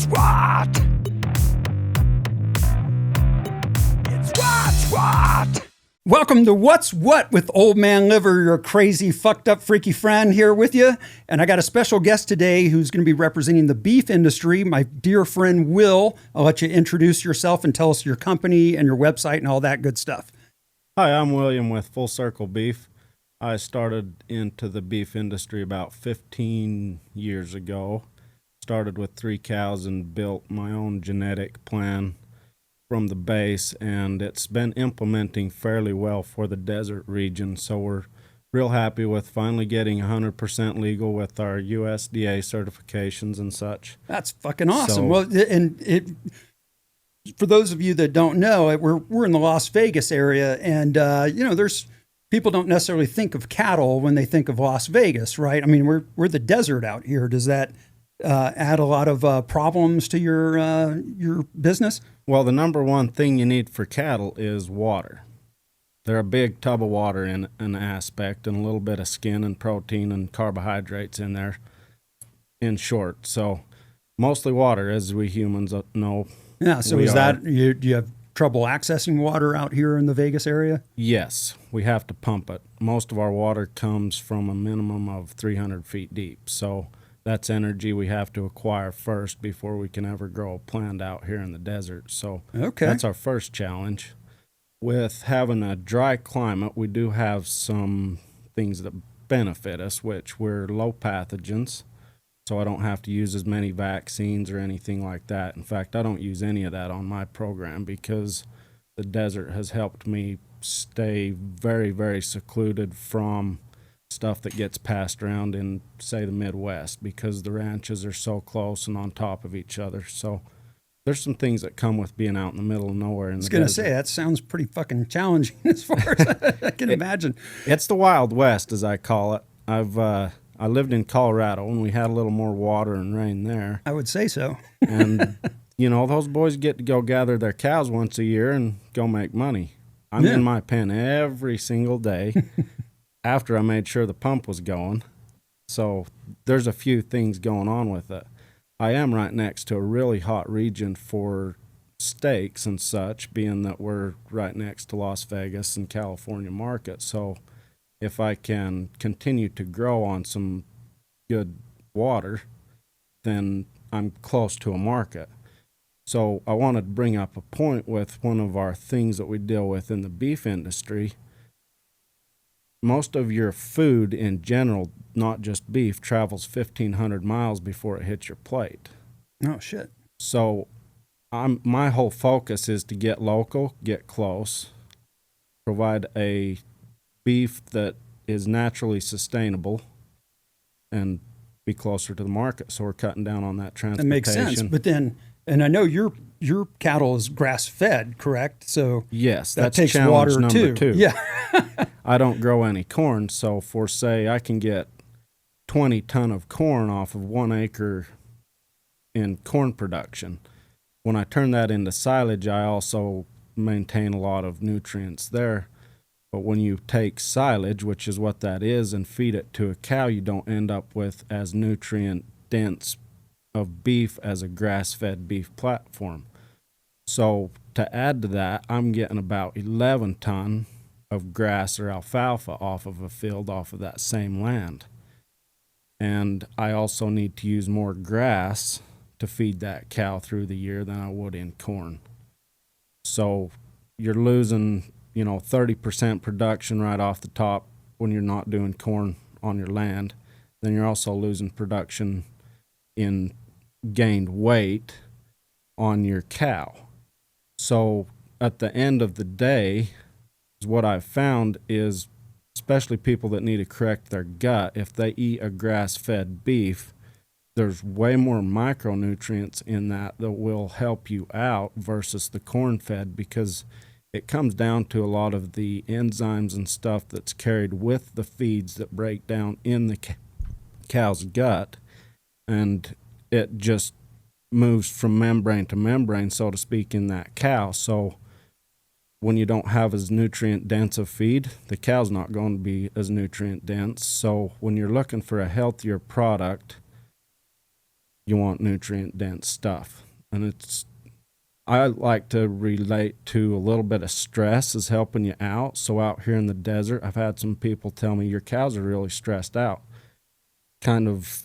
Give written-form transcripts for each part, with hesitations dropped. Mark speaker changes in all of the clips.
Speaker 1: what? It's what's what? Welcome to What's What with Old Man Liver, your crazy, fucked up, freaky friend here with you. And I got a special guest today who's going to be representing the beef industry, my dear friend Will. I'll let you introduce yourself and tell us your company and your website and all that good stuff.
Speaker 2: Hi, I'm William with Full Circle Beef. I started into the beef industry about 15 years ago. Started with 3 cows and built my own genetic plan from the base, and it's been implementing fairly well for the desert region. So we're real happy with finally getting 100% legal with our USDA certifications and such.
Speaker 1: That's fucking awesome. For those of you that don't know, we're in the Las Vegas area, and there's people don't necessarily think of cattle when they think of Las Vegas, right? I mean, we're the desert out here. Does that add a lot of problems to your business?
Speaker 2: Well, the number one thing you need for cattle is water. They're a big tub of water in an aspect, and a little bit of skin and protein and carbohydrates in there, in short. So mostly water, as we humans know.
Speaker 1: Yeah, so do you have trouble accessing water out here in the Vegas area?
Speaker 2: Yes, we have to pump it. Most of our water comes from a minimum of 300 feet deep. So that's energy we have to acquire first before we can ever grow a plant out here in the desert. So That's our first challenge. With having a dry climate, we do have some things that benefit us, which we're low pathogens. So I don't have to use as many vaccines or anything like that. In fact, I don't use any of that on my program because the desert has helped me stay very, very secluded from stuff that gets passed around in, say, the Midwest, because the ranches are so close and on top of each other. So there's some things that come with being out in the middle of nowhere in the desert.
Speaker 1: I was going to say, that sounds pretty fucking challenging as far as I can imagine.
Speaker 2: It's the Wild West, as I call it. I lived in Colorado, and we had a little more water and rain there.
Speaker 1: I would say so.
Speaker 2: And, those boys get to go gather their cows once a year and go make money. I'm in my pen every single day after I made sure the pump was going. So there's a few things going on with it. I am right next to a really hot region for steaks and such, being that we're right next to Las Vegas and California market. So if I can continue to grow on some good water, then I'm close to a market. So I wanted to bring up a point with one of our things that we deal with in the beef industry. Most of your food in general, not just beef, travels 1,500 miles before it hits your plate.
Speaker 1: Oh, shit.
Speaker 2: So my whole focus is to get local, get close, provide a beef that is naturally sustainable, and be closer to the market. So we're cutting down on that transportation.
Speaker 1: That makes sense. But then, and I know your cattle is grass fed, correct? So
Speaker 2: yes,
Speaker 1: that
Speaker 2: that's
Speaker 1: takes
Speaker 2: challenge
Speaker 1: water
Speaker 2: number
Speaker 1: too.
Speaker 2: 2.
Speaker 1: Yeah.
Speaker 2: I don't grow any corn, so for say I can get 20 ton of corn off of 1 acre in corn production. When I turn that into silage, I also maintain a lot of nutrients there. But when you take silage, which is what that is, and feed it to a cow, you don't end up with as nutrient dense of beef as a grass-fed beef platform. So to add to that, I'm getting about 11 ton of grass or alfalfa off of a field off of that same land. And I also need to use more grass to feed that cow through the year than I would in corn. So you're losing 30% production right off the top when you're not doing corn on your land. Then you're also losing production in gained weight on your cow. So at the end of the day, what I've found is, especially people that need to correct their gut, if they eat a grass-fed beef, there's way more micronutrients in that will help you out versus the corn-fed, because it comes down to a lot of the enzymes and stuff that's carried with the feeds that break down in the cow's gut, and it just moves from membrane to membrane, so to speak, in that cow. So when you don't have as nutrient dense a feed, the cow's not going to be as nutrient dense. So when you're looking for a healthier product, you want nutrient dense stuff. And I like to relate to a little bit of stress is helping you out. So out here in the desert, I've had some people tell me your cows are really stressed out. Kind of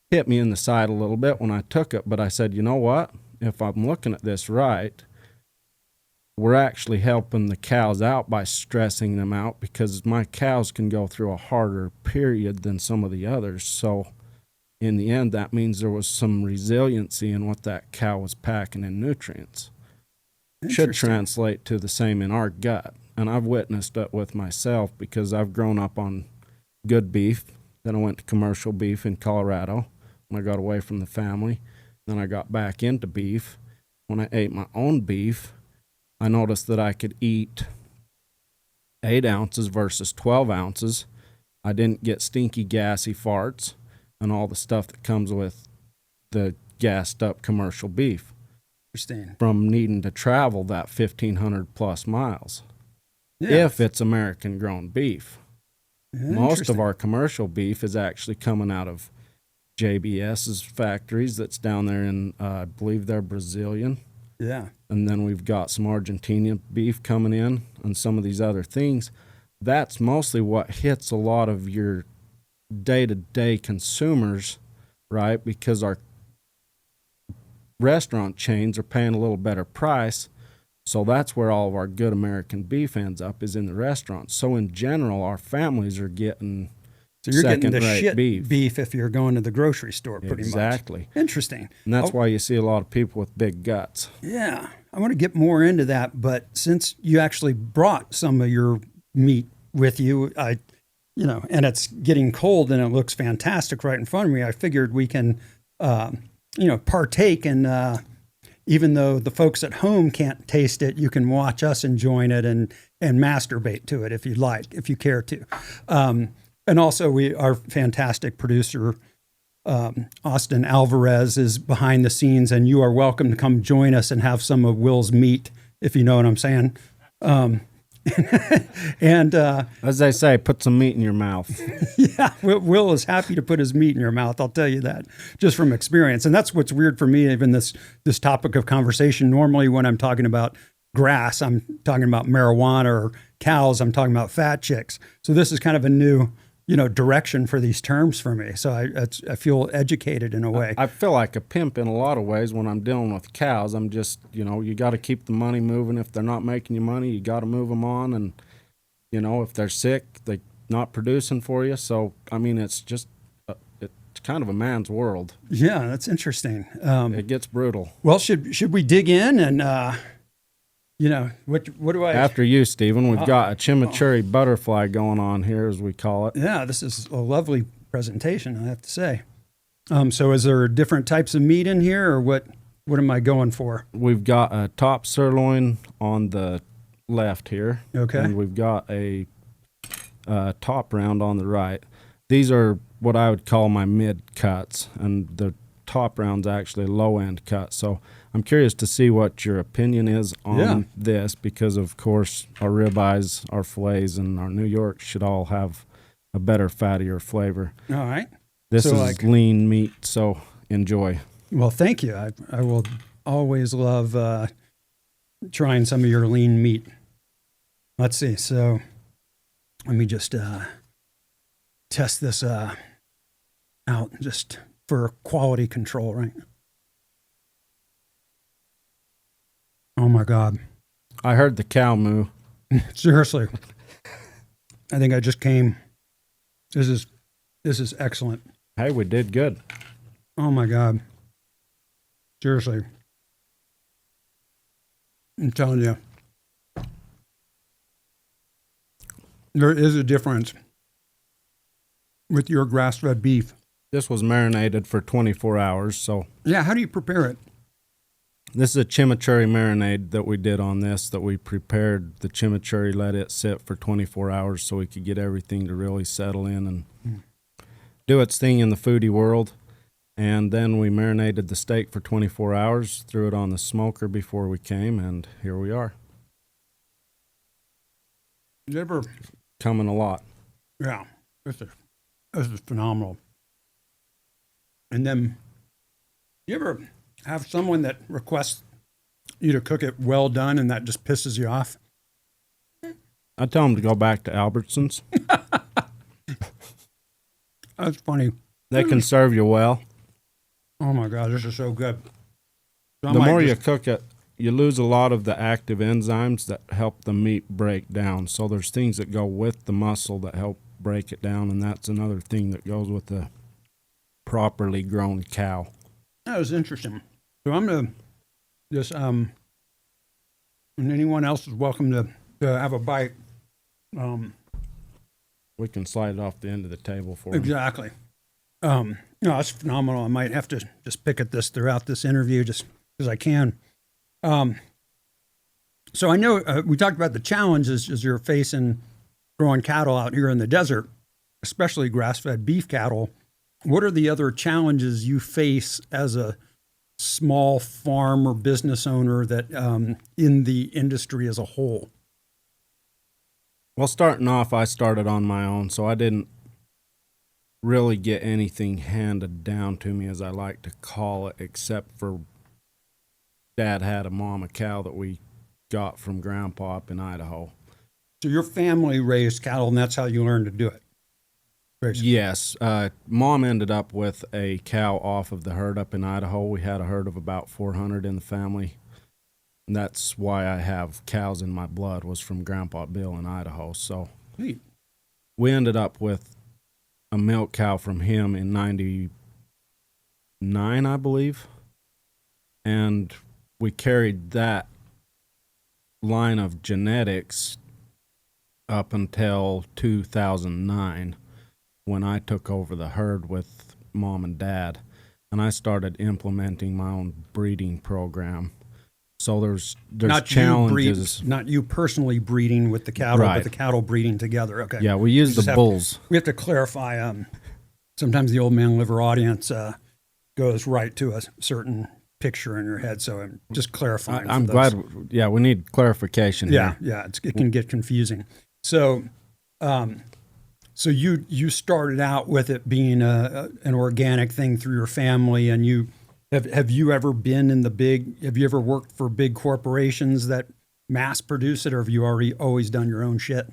Speaker 2: hit me in the side a little bit when I took it, but I said, you know what? If I'm looking at this right, we're actually helping the cows out by stressing them out, because my cows can go through a harder period than some of the others. So in the end, that means there was some resiliency in what that cow was packing in nutrients. Should translate to the same in our gut. And I've witnessed it with myself, because I've grown up on good beef. Then I went to commercial beef in Colorado when I got away from the family. Then I got back into beef. When I ate my own beef, I noticed that I could eat 8 ounces versus 12 ounces. I didn't get stinky, gassy farts and all the stuff that comes with the gassed up commercial beef.
Speaker 1: Interesting.
Speaker 2: From needing to travel that 1,500 plus miles.
Speaker 1: Yeah.
Speaker 2: If it's American grown beef. Most of our commercial beef is actually coming out of JBS's factories that's down there in, I believe they're Brazilian.
Speaker 1: Yeah.
Speaker 2: And then we've got some Argentinian beef coming in and some of these other things. That's mostly what hits a lot of your day-to-day consumers, right? Because our restaurant chains are paying a little better price. So that's where all of our good American beef ends up, is in the restaurants. So in general, our families are getting
Speaker 1: you're getting the
Speaker 2: second-rate
Speaker 1: shit
Speaker 2: beef
Speaker 1: if you're going to the grocery store, pretty much.
Speaker 2: Exactly.
Speaker 1: Interesting.
Speaker 2: And that's why you see a lot of people with big guts.
Speaker 1: Yeah. I want to get more into that, but since you actually brought some of your meat with you, and it's getting cold and it looks fantastic right in front of me, I figured we can, partake in, even though the folks at home can't taste it, you can watch us enjoying it and masturbate to it if you'd like, if you care to. And also our fantastic producer, Austin Alvarez, is behind the scenes, and you are welcome to come join us and have some of Will's meat, if you know what I'm saying. And
Speaker 2: as they say, put some meat in your mouth.
Speaker 1: Yeah, Will is happy to put his meat in your mouth. I'll tell you that just from experience. And that's what's weird for me, even this topic of conversation. Normally when I'm talking about grass, I'm talking about marijuana, or cows, I'm talking about fat chicks. So this is kind of a new, direction for these terms for me. So I feel educated in a way.
Speaker 2: I feel like a pimp in a lot of ways when I'm dealing with cows. I'm just, you got to keep the money moving. If they're not making you money, you got to move them on. And, if they're sick, they're not producing for you. So, I mean, it's just, it's kind of a man's world.
Speaker 1: Yeah, that's interesting.
Speaker 2: It gets brutal.
Speaker 1: Well, should we dig in and, what do I...
Speaker 2: After you, Stephen, we've got a chimichurri butterfly going on here, as we call it.
Speaker 1: Yeah, this is a lovely presentation, I have to say. So is there different types of meat in here, or what am I going for?
Speaker 2: We've got a top sirloin on the left here.
Speaker 1: Okay.
Speaker 2: And we've got a top round on the right. These are what I would call my mid cuts, and the top round's actually low end cut. So I'm curious to see what your opinion is on this, because of course our ribeyes, our fillets, and our New York should all have a better, fattier flavor.
Speaker 1: All right.
Speaker 2: This is lean meat, so enjoy.
Speaker 1: Well, thank you. I will always love trying some of your lean meat. Let's see. So let me just test this out just for quality control, right? Oh my God.
Speaker 2: I heard the cow moo.
Speaker 1: Seriously. I think I just came. This is excellent.
Speaker 2: Hey, we did good.
Speaker 1: Oh my God. Seriously. I'm telling you. There is a difference with your grass-fed beef.
Speaker 2: This was marinated for 24 hours, so.
Speaker 1: Yeah, how do you prepare it?
Speaker 2: This is a chimichurri marinade that we did on this, that we prepared the chimichurri, let it sit for 24 hours so we could get everything to really settle in and do its thing in the foodie world. And then we marinated the steak for 24 hours, threw it on the smoker before we came, and here we are.
Speaker 1: Never.
Speaker 2: Coming a lot.
Speaker 1: Yeah, this is phenomenal. And then You ever have someone that requests you to cook it well done and that just pisses you off?
Speaker 2: I tell them to go back to Albertsons.
Speaker 1: That's funny.
Speaker 2: They can serve you well.
Speaker 1: Oh my God, this is so good. So
Speaker 2: The more you cook it, you lose a lot of the active enzymes that help the meat break down. So there's things that go with the muscle that help break it down, and that's another thing that goes with the properly grown cow.
Speaker 1: That was interesting. So I'm gonna just and anyone else is welcome to have a bite.
Speaker 2: We can slide it off the end of the table for them.
Speaker 1: Exactly. No, it's phenomenal. I might have to just pick at this throughout this interview just because I can. So I know we talked about the challenges as you're facing growing cattle out here in the desert, especially grass-fed beef cattle. What are the other challenges you face as a small farm or business owner that in the industry as a whole?
Speaker 2: Well, starting off, I started on my own, so I didn't really get anything handed down to me, as I like to call it, except for Dad had a mama cow that we got from Grandpa up in Idaho.
Speaker 1: So your family raised cattle, and that's how you learned to do it? Basically.
Speaker 2: Yes. Mom ended up with a cow off of the herd up in Idaho. We had a herd of about 400 in the family. And that's why I have cows in my blood, was from Grandpa Bill in Idaho. So
Speaker 1: Neat.
Speaker 2: we ended up with a milk cow from him in 99, I believe. And we carried that line of genetics up until 2009, when I took over the herd with Mom and Dad, and I started implementing my own breeding program. So there's
Speaker 1: Not
Speaker 2: challenges.
Speaker 1: not you personally breeding with the cattle,
Speaker 2: Right.
Speaker 1: but the cattle breeding together. Okay.
Speaker 2: Yeah, we use
Speaker 1: just
Speaker 2: the
Speaker 1: have-
Speaker 2: bulls.
Speaker 1: We have to clarify. Sometimes the old man liver audience goes right to a certain picture in your head. So I'm just clarifying.
Speaker 2: I'm
Speaker 1: for those.
Speaker 2: glad. Yeah, we need clarification
Speaker 1: Yeah,
Speaker 2: here.
Speaker 1: yeah, it can get confusing. So, so you started out with it being an organic thing through your family, and you have you ever been in the big? Have you ever worked for big corporations that mass produce it, or have you always done your own shit?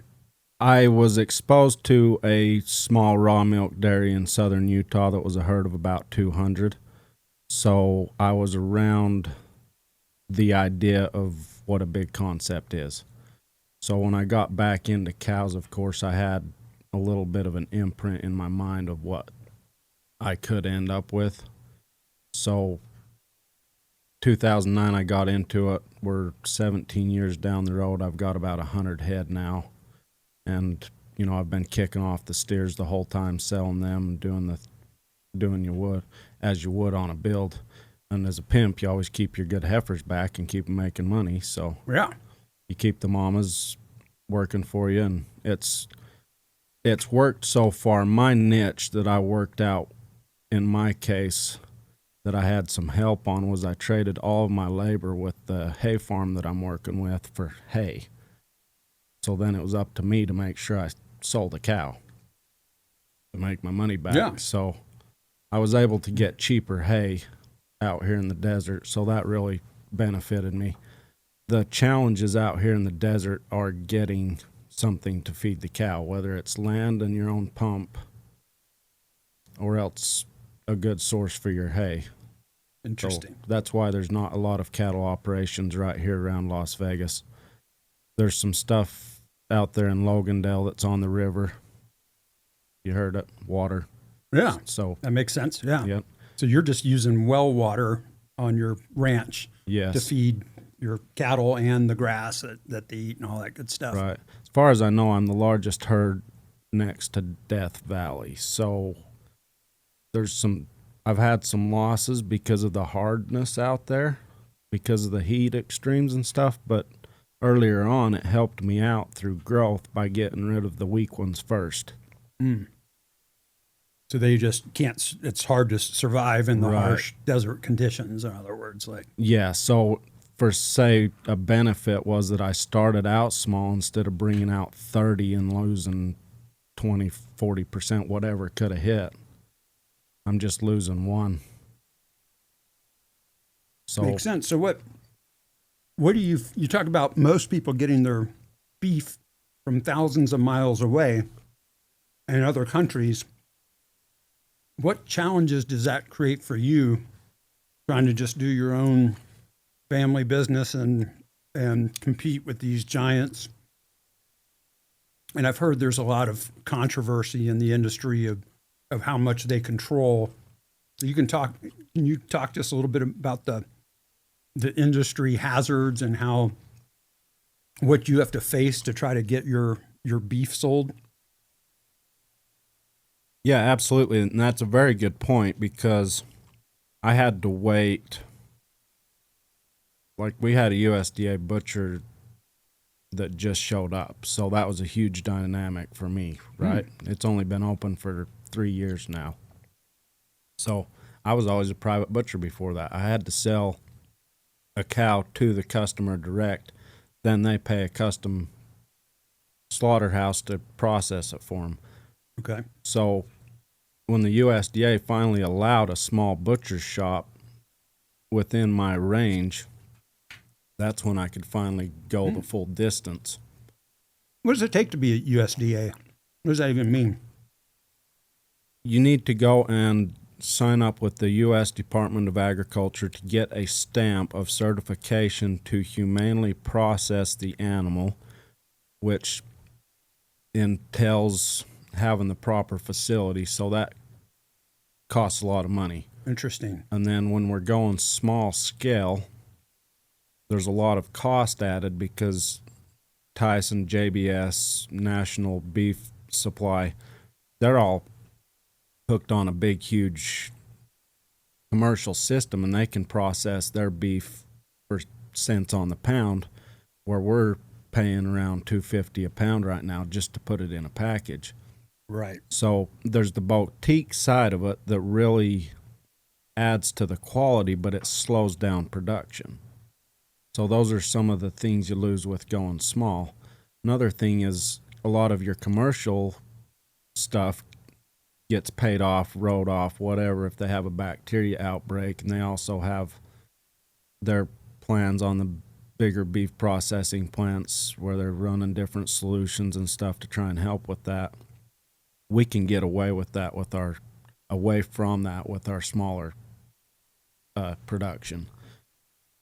Speaker 2: I was exposed to a small raw milk dairy in southern Utah that was a herd of about 200. So I was around the idea of what a big concept is. So when I got back into cows, of course, I had a little bit of an imprint in my mind of what I could end up with. So 2009, I got into it. We're 17 years down the road. I've got about 100 head now. And, you know, I've been kicking off the steers the whole time, selling them, and doing you would as you would on a build. And as a pimp, you always keep your good heifers back and keep them making money. So
Speaker 1: Yeah.
Speaker 2: you keep the mamas working for you, and it's worked so far. My niche that I worked out in my case that I had some help on was I traded all of my labor with the hay farm that I'm working with for hay. So then it was up to me to make sure I sold a cow to make my money back.
Speaker 1: Yeah.
Speaker 2: So I was able to get cheaper hay out here in the desert, so that really benefited me. The challenges out here in the desert are getting something to feed the cow, whether it's land and your own pump or else a good source for your hay.
Speaker 1: Interesting.
Speaker 2: So that's why there's not a lot of cattle operations right here around Las Vegas. There's some stuff out there in Logandale that's on the river. You heard it, water.
Speaker 1: Yeah,
Speaker 2: So,
Speaker 1: that makes sense. Yeah.
Speaker 2: yep,
Speaker 1: So you're just using well water on your ranch to
Speaker 2: yes,
Speaker 1: feed your cattle and the grass that they eat and all that good stuff.
Speaker 2: right. As far as I know, I'm the largest herd next to Death Valley. So I've had some losses because of the hardness out there, because of the heat extremes and stuff, but earlier on it helped me out through growth by getting rid of the weak ones first.
Speaker 1: So they just can't. It's hard to survive in the
Speaker 2: Right.
Speaker 1: harsh desert conditions. In other words, like
Speaker 2: Yeah, so for say a benefit was that I started out small instead of bringing out 30 and losing 20, 40%, whatever could have hit. I'm just losing one. So
Speaker 1: Makes sense. So what do you talk about most people getting their beef from thousands of miles away in other countries? What challenges does that create for you trying to just do your own family business and compete with these giants? And I've heard there's a lot of controversy in the industry of how much they control. So can you talk just a little bit about the industry hazards and what you have to face to try to get your beef sold?
Speaker 2: yeah, absolutely. And that's a very good point, because I had to wait. Like, we had a USDA butcher that just showed up. So that was a huge dynamic for me, right? It's only been open for 3 years now. So I was always a private butcher before that. I had to sell a cow to the customer direct. Then they pay a custom slaughterhouse to process it for them.
Speaker 1: Okay.
Speaker 2: So when the USDA finally allowed a small butcher shop within my range, that's when I could finally go the full distance.
Speaker 1: What does it take to be a USDA? What does that even mean?
Speaker 2: You need to go and sign up with the U.S. Department of Agriculture to get a stamp of certification to humanely process the animal, which entails having the proper facility. So that costs a lot of money.
Speaker 1: Interesting.
Speaker 2: And then when we're going small scale, there's a lot of cost added, because Tyson, JBS, National Beef Supply, they're all hooked on a big, huge commercial system, and they can process their beef for cents on the pound, where we're paying around $2.50 a pound right now just to put it in a package.
Speaker 1: Right.
Speaker 2: So there's the boutique side of it that really adds to the quality, but it slows down production. So those are some of the things you lose with going small. Another thing is a lot of your commercial stuff gets paid off, wrote off, whatever, if they have a bacteria outbreak, and they also have their plans on the bigger beef processing plants where they're running different solutions and stuff to try and help with that. We can get away with that with our smaller production.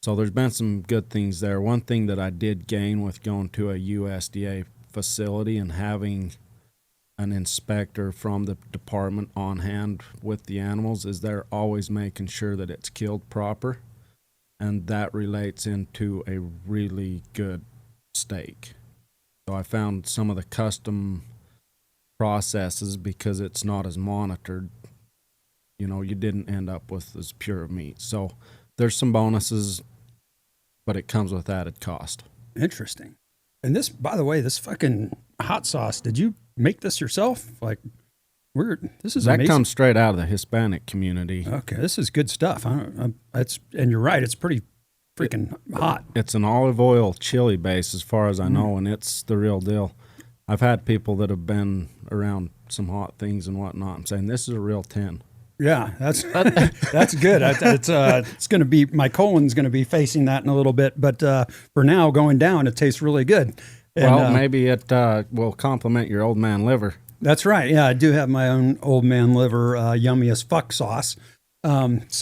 Speaker 2: So there's been some good things there. One thing that I did gain with going to a USDA facility and having an inspector from the department on hand with the animals is they're always making sure that it's killed proper, and that relates into a really good steak. So I found some of the custom processes, because it's not as monitored, you didn't end up with as pure meat. So there's some bonuses, but it comes with added cost.
Speaker 1: Interesting. And this, by the way, this fucking hot sauce, did you make this yourself? Like, this is
Speaker 2: that
Speaker 1: amazing.
Speaker 2: comes straight out of the Hispanic community.
Speaker 1: Okay, this is good stuff. And you're right, it's pretty freaking hot.
Speaker 2: It's an olive oil chili base, as far as I know, and it's the real deal. I've had people that have been around some hot things and whatnot and saying, this is a real 10.
Speaker 1: Yeah, that's good. It's going to be, my colon's going to be facing that in a little bit, but for now, going down, it tastes really good. And,
Speaker 2: maybe it will complement your old man liver.
Speaker 1: That's right. Yeah, I do have my own old man liver, yummy as fuck sauce. This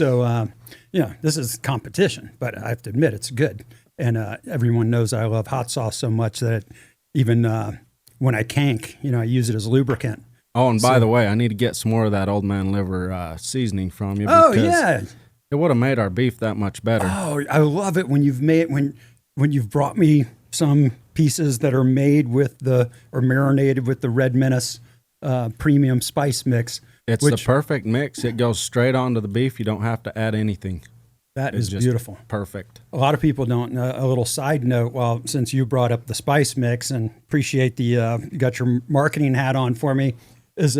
Speaker 1: is competition, but I have to admit it's good. And everyone knows I love hot sauce so much that even when I cank, I use it as lubricant.
Speaker 2: Oh, and by the way, I need to get some more of that old man liver seasoning from you.
Speaker 1: Oh, yeah.
Speaker 2: It would have made our beef that much better.
Speaker 1: Oh, I love it when you've brought me some pieces that are made or marinated with the Red Menace premium spice mix.
Speaker 2: It's the perfect mix. It goes straight onto the beef. You don't have to add anything.
Speaker 1: That is beautiful.
Speaker 2: Perfect.
Speaker 1: A lot of people don't know. A little side note, well, since you brought up the spice mix, and appreciate you got your marketing hat on for me, is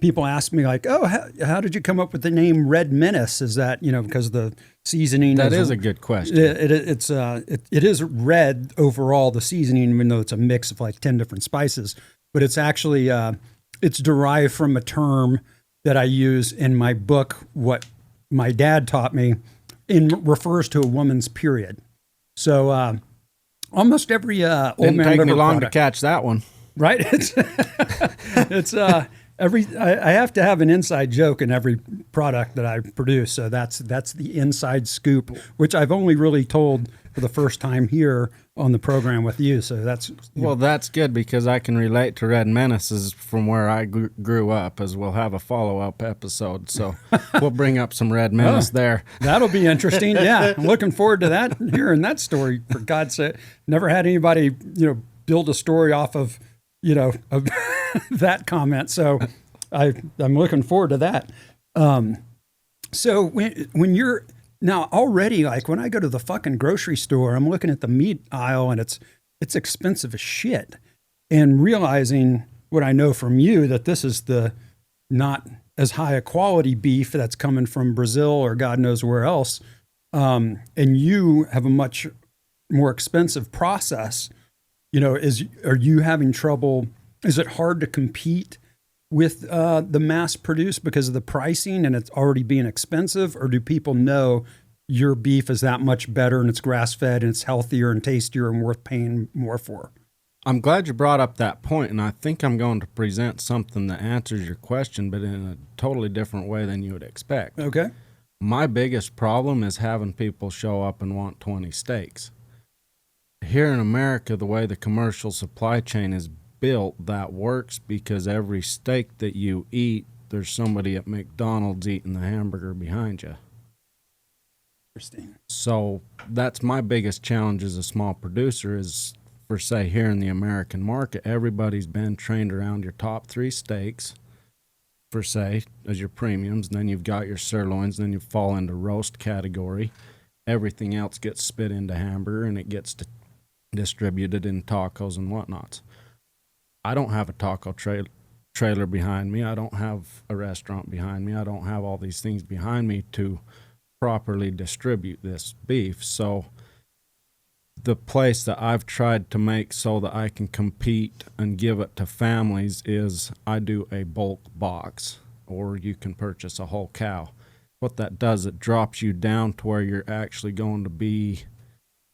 Speaker 1: people ask me like, oh, how did you come up with the name Red Menace? Is that, because the seasoning?
Speaker 2: That is a good question.
Speaker 1: It is red overall, the seasoning, even though it's a mix of like 10 different spices, but it's actually, it's derived from a term that I use in my book, what my dad taught me, refers to a woman's period. So almost every old
Speaker 2: Didn't
Speaker 1: man
Speaker 2: take
Speaker 1: liver
Speaker 2: me long
Speaker 1: product,
Speaker 2: to catch that one.
Speaker 1: right? It's I have to have an inside joke in every product that I produce. So that's the inside scoop, which I've only really told for the first time here on the program with you. So that's
Speaker 2: Well, that's good because I can relate to Red Menaces from where I grew up, as we'll have a follow-up episode. So we'll bring up some Red Menace there.
Speaker 1: that'll be interesting. Yeah, I'm looking forward to that. Hearing that story, for God's sake. Never had anybody build a story off of of that comment. So I'm looking forward to that. So when you're now already, like when I go to the fucking grocery store, I'm looking at the meat aisle and it's expensive as shit, and realizing what I know from you, that this is the not as high a quality beef that's coming from Brazil or God knows where else. And you have a much more expensive process. Are you having trouble? Is it hard to compete with the mass produced because of the pricing and it's already being expensive? Or do people know your beef is that much better and it's grass fed and it's healthier and tastier and worth paying more for?
Speaker 2: I'm glad you brought up that point, and I think I'm going to present something that answers your question, but in a totally different way than you would expect.
Speaker 1: Okay.
Speaker 2: My biggest problem is having people show up and want 20 steaks. Here in America, the way the commercial supply chain is built, that works because every steak that you eat, there's somebody at McDonald's eating the hamburger behind you.
Speaker 1: Interesting.
Speaker 2: So that's my biggest challenge as a small producer is, for say, here in the American market, everybody's been trained around your top 3 steaks, for say, as your premiums, and then you've got your sirloins, and then you fall into roast category. Everything else gets spit into hamburger, and it gets distributed in tacos and whatnots. I don't have a taco trailer behind me. I don't have a restaurant behind me. I don't have all these things behind me to properly distribute this beef. So the place that I've tried to make so that I can compete and give it to families is I do a bulk box, or you can purchase a whole cow. What that does, it drops you down to where you're actually going to be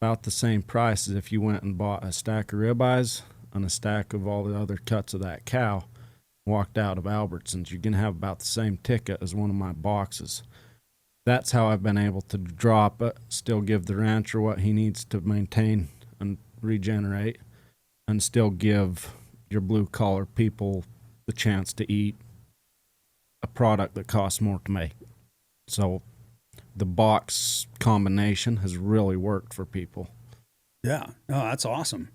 Speaker 2: about the same price as if you went and bought a stack of ribeyes and a stack of all the other cuts of that cow, walked out of Albertsons. You're going to have about the same ticket as one of my boxes. That's how I've been able to drop it, still give the rancher what he needs to maintain and regenerate, and still give your blue-collar people the chance to eat a product that costs more to make. So the box combination has really worked for people.
Speaker 1: Yeah. Oh, that's awesome.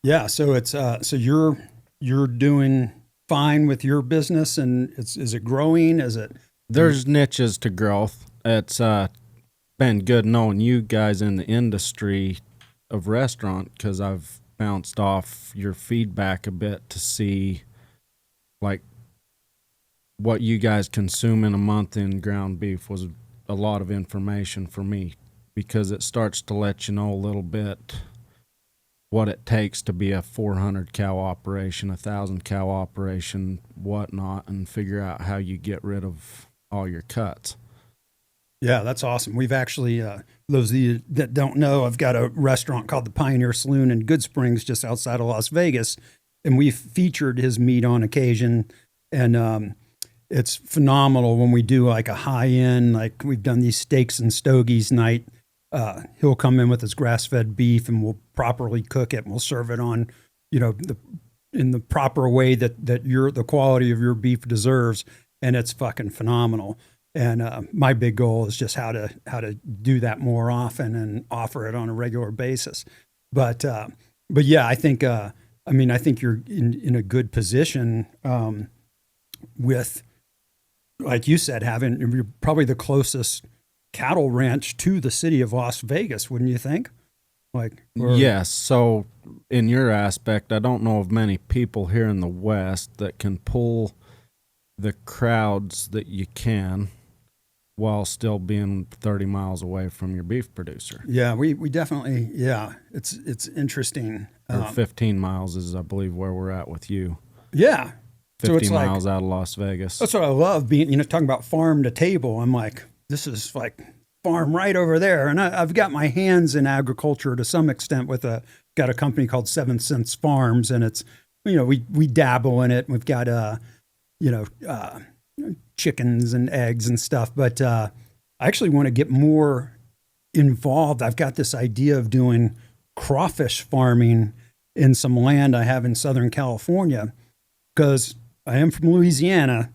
Speaker 1: Yeah. So it's so you're doing fine with your business, and is it growing? Is it?
Speaker 2: There's niches to growth. It's been good knowing you guys in the industry of restaurant, because I've bounced off your feedback a bit to see like what you guys consume in a month in ground beef was a lot of information for me, because it starts to let you know a little bit what it takes to be a 400 cow operation, 1,000 cow operation, whatnot, and figure out how you get rid of all your cuts.
Speaker 1: Yeah, that's awesome. We've actually, those of you that don't know, I've got a restaurant called the Pioneer Saloon in Good Springs, just outside of Las Vegas, and we've featured his meat on occasion, and it's phenomenal when we do like a high-end, like we've done these steaks and stogies night. He'll come in with his grass-fed beef, and we'll properly cook it, and we'll serve it on, in the proper way that the quality of your beef deserves, and it's fucking phenomenal. And my big goal is just how to do that more often and offer it on a regular basis. But yeah, I think you're in a good position with, like you said, you're probably the closest cattle ranch to the city of Las Vegas, wouldn't you think?
Speaker 2: Yes. So in your aspect, I don't know of many people here in the West that can pull the crowds that you can while still being 30 miles away from your beef producer.
Speaker 1: Yeah, we definitely, yeah, it's interesting.
Speaker 2: Or 15 miles is, I believe, where we're at with you.
Speaker 1: Yeah.
Speaker 2: 50 miles out of Las Vegas.
Speaker 1: That's what I love, being, talking about farm to table. I'm like, this is like farm right over there. And I've got my hands in agriculture to some extent with got a company called 7 Cents Farms, and it's, we dabble in it. We've got, chickens and eggs and stuff, but I actually want to get more involved. I've got this idea of doing crawfish farming in some land I have in Southern California, because I am from Louisiana.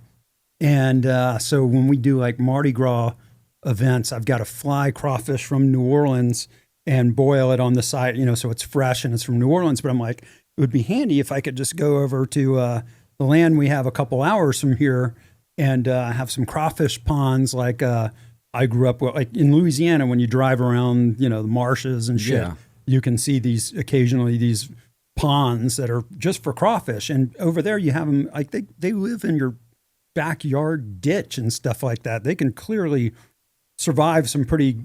Speaker 1: And so when we do like Mardi Gras events, I've got to fly crawfish from New Orleans and boil it on the site, so it's fresh and it's from New Orleans. But I'm like, it would be handy if I could just go over to the land we have a couple hours from here and have some crawfish ponds. Like I grew up with, like in Louisiana, when you drive around, the marshes and shit, you can see occasionally these ponds that are just for crawfish. And over there you have them, like they live in your backyard ditch and stuff like that. They can clearly survive some pretty,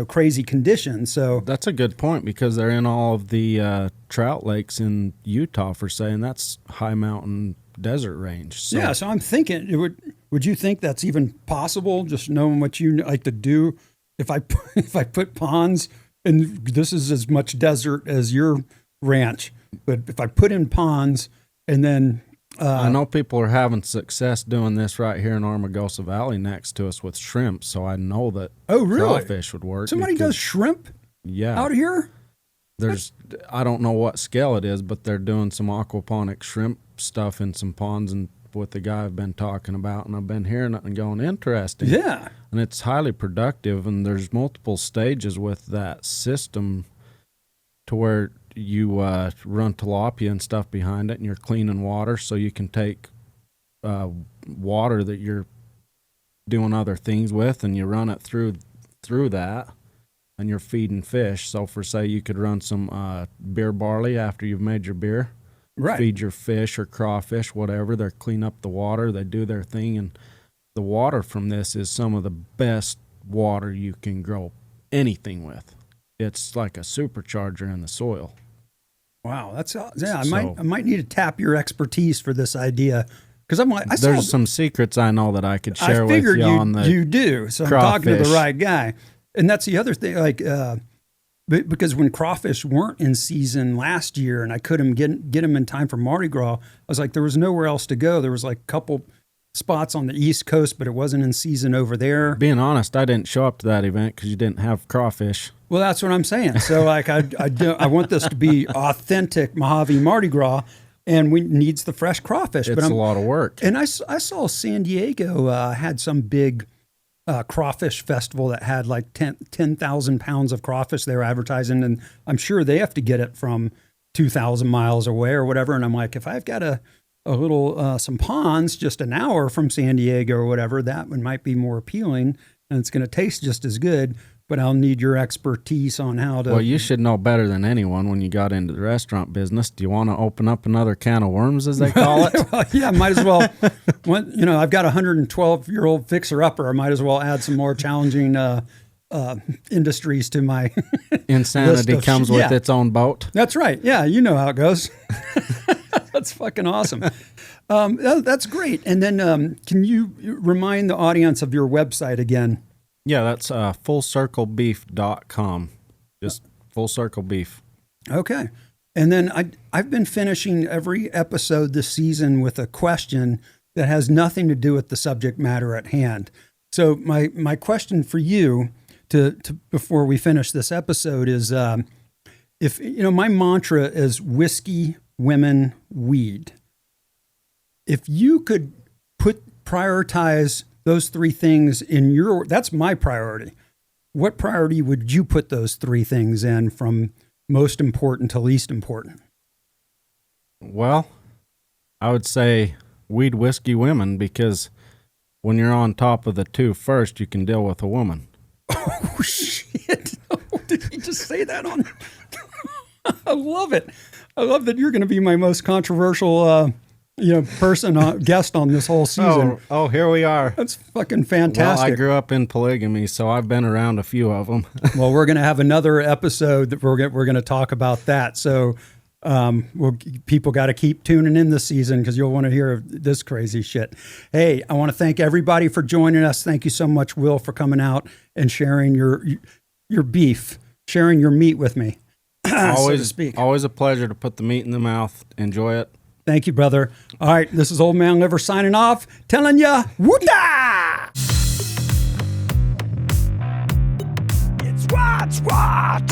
Speaker 1: crazy conditions. So
Speaker 2: that's a good point, because they're in all of the trout lakes in Utah, for saying that's high mountain desert range. So.
Speaker 1: Yeah. So I'm thinking, would you think that's even possible? Just knowing what you like to do, if I put ponds, and this is as much desert as your ranch, but if I put in ponds and then
Speaker 2: I know people are having success doing this right here in Armagosa Valley next to us with shrimp, so I know that crawfish would work.
Speaker 1: Somebody does shrimp out here?
Speaker 2: I don't know what scale it is, but they're doing some aquaponic shrimp stuff in some ponds and with the guy I've been talking about, and I've been hearing it and going, interesting.
Speaker 1: Yeah.
Speaker 2: And it's highly productive, and there's multiple stages with that system to where you run tilapia and stuff behind it, and you're cleaning water, so you can take water that you're doing other things with, and you run it through that, and you're feeding fish. So for say you could run some beer barley after you've made your beer,
Speaker 1: right?
Speaker 2: Feed your fish or crawfish, whatever. They clean up the water, they do their thing, and the water from this is some of the best water you can grow anything with. It's like a supercharger in the soil.
Speaker 1: Wow, that's I might need to tap your expertise for this idea, because I'm like,
Speaker 2: there's some secrets I know that I could share with you on the
Speaker 1: you do. So
Speaker 2: crawfish.
Speaker 1: I'm talking to the right guy, and that's the other thing. Like, because when crawfish weren't in season last year, and I couldn't get them in time for Mardi Gras, I was like, there was nowhere else to go. There was like a couple spots on the East Coast, but it wasn't in season over there.
Speaker 2: Being honest, I didn't show up to that event because you didn't have crawfish.
Speaker 1: Well, that's what I'm saying. So like, I want this to be authentic Mojave Mardi Gras, and we needs the fresh crawfish.
Speaker 2: It's a lot of work.
Speaker 1: And I saw San Diego had some big crawfish festival that had like 10,000 pounds of crawfish they were advertising, and I'm sure they have to get it from 2,000 miles away or whatever. And I'm like, if I've got a little some ponds just an hour from San Diego or whatever, that one might be more appealing, and it's going to taste just as good. But I'll need your expertise on how to.
Speaker 2: Well, you should know better than anyone when you got into the restaurant business. Do you want to open up another can of worms, as they call it?
Speaker 1: Well, yeah, might as well. I've got a 112-year-old fixer-upper. I might as well add some more challenging industries to my
Speaker 2: insanity comes with its own boat.
Speaker 1: That's right. Yeah, you know how it goes. That's fucking awesome. That's great. And then can you remind the audience of your website again?
Speaker 2: Yeah, that's fullcirclebeef.com. Just Full Circle Beef.
Speaker 1: Okay. And then I've been finishing every episode this season with a question that has nothing to do with the subject matter at hand. So my question for you to before we finish this episode is, if my mantra is whiskey, women, weed. If you could prioritize those three things that's my priority. What priority would you put those three things in, from most important to least important?
Speaker 2: Well, I would say weed, whiskey, women, because when you're on top of the two first, you can deal with a woman.
Speaker 1: Oh, shit. Oh, did he just say that on? I love it. I love that you're going to be my most controversial guest on this whole season.
Speaker 2: Oh, here we are.
Speaker 1: That's fucking fantastic.
Speaker 2: Well, I grew up in polygamy, so I've been around a few of them.
Speaker 1: Well, we're going to have another episode that we're going to talk about that. So Well, people got to keep tuning in this season because you'll want to hear this crazy shit. Hey, I want to thank everybody for joining us. Thank you so much, Will, for coming out and sharing your beef, sharing your meat with me.
Speaker 2: Always,
Speaker 1: so to speak.
Speaker 2: Always a pleasure to put the meat in the mouth. Enjoy it.
Speaker 1: Thank you, brother. All right, this is Old Man Liver signing off, telling ya, woota! It's what? It's what?